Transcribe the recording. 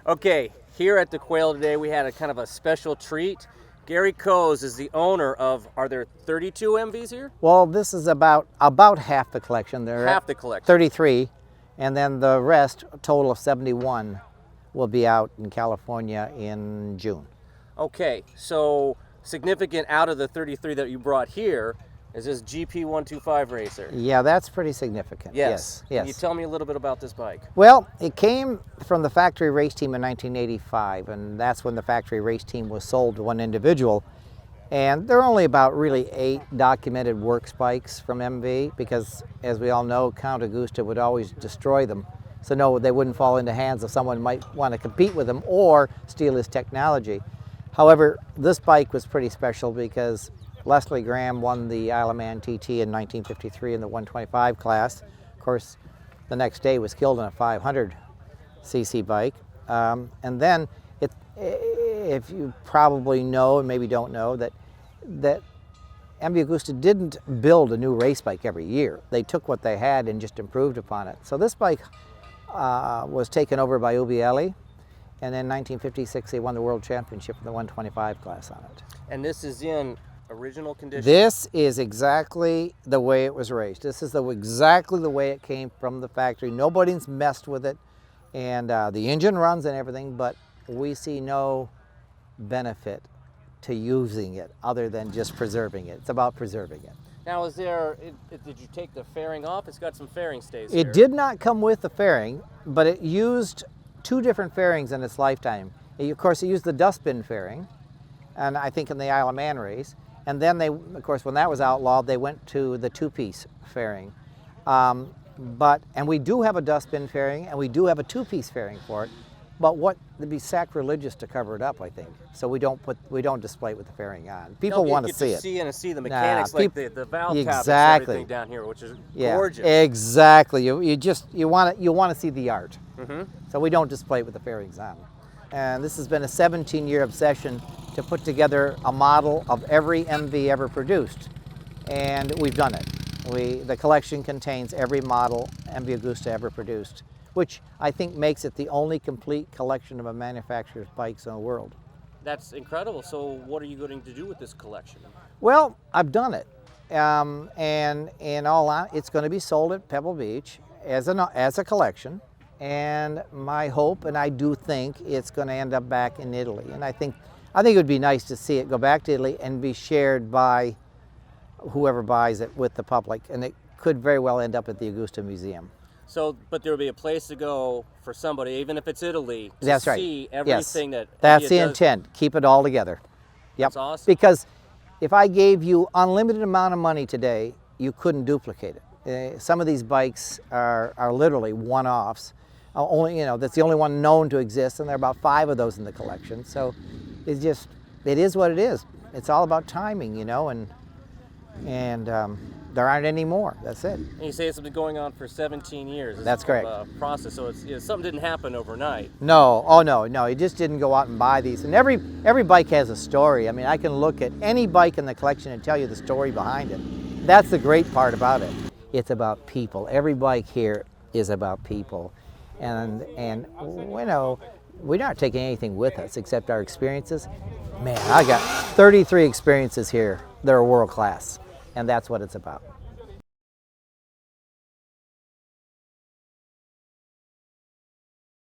Okay, here at the Quail today, we had a kind of a special treat. Gary Kohs is the owner of, are there 32 MVs here? Well, this is about half the collection. There Half the collection. 33, and then the rest, a total of 71, will be out in California in June. Okay, so significant out of the 33 that you brought here is this GP 125 racer. Yeah, that's pretty significant. Yes. Yes. Can you tell me a little bit about this bike? Well, it came from the factory race team in 1985, and that's when the factory race team was sold to one individual. And there are only about really 8 documented works bikes from MV because, as we all know, Count Agusta would always destroy them. So no, they wouldn't fall into hands of someone who might want to compete with him or steal his technology. However, this bike was pretty special because Leslie Graham won the Isle of Man TT in 1953 in the 125 class. Of course, the next day was killed in a 500cc bike. And then, if you probably know and maybe don't know, that MV Agustas didn't build a new race bike every year. They took what they had and just improved upon it. So this bike was taken over by Ubielli, and in 1956 they won the World Championship in the 125 class on it. And this is in original condition? This is exactly the way it was raced. This is exactly the way it came from the factory. Nobody's messed with it, and the engine runs and everything, but we see no benefit to using it other than just preserving it. It's about preserving it. Now, did you take the fairing off? It's got some fairing stays It here. did not come with the fairing, but it used 2 different fairings in its lifetime. Of course, it used the dustbin fairing, and I think in the Isle of Man race. And then of course, when that was outlawed, they went to the 2-piece fairing. And we do have a dustbin fairing, and we do have a 2-piece fairing for it. But it'd be sacrilegious to cover it up, I think. So we don't display it with the fairing on. People want to see it. See the mechanics, like the valve caps and everything down here, which is gorgeous. Exactly. You want to see the art. Mm-hmm. So we don't display it with the fairings on. And this has been a 17-year obsession to put together a model of every MV ever produced, and we've done it. The collection contains every model MV Agustas ever produced, which I think makes it the only complete collection of a manufacturer's bikes in the world. That's incredible. So what are you going to do with this collection? Well, I've done it, and in all honesty, it's going to be sold at Pebble Beach as a collection. And my hope, and I do think, it's going to end up back in Italy. And I think it would be nice to see it go back to Italy and be shared by whoever buys it with the public. And it could very well end up at the Agusta Museum. So, but there will be a place to go for somebody, even if it's Italy, to That's right. see everything that That's the does. intent. Keep it all together. Yep. That's awesome. Because if I gave you unlimited amount of money today, you couldn't duplicate it. Some of these bikes are literally one-offs. That's the only one known to exist, and there are about 5 of those in the collection. So it is what it is. It's all about timing, and there aren't any more. That's it. And you say it's been going on for 17 years. That's correct. Process, so something didn't happen overnight. No, oh no, it just didn't go out and buy these. And every bike has a story. I mean, I can look at any bike in the collection and tell you the story behind it. That's the great part about it. It's about people. Every bike here is about people. And we're not taking anything with us except our experiences. Man, I got 33 experiences here that are world class, and that's what it's about.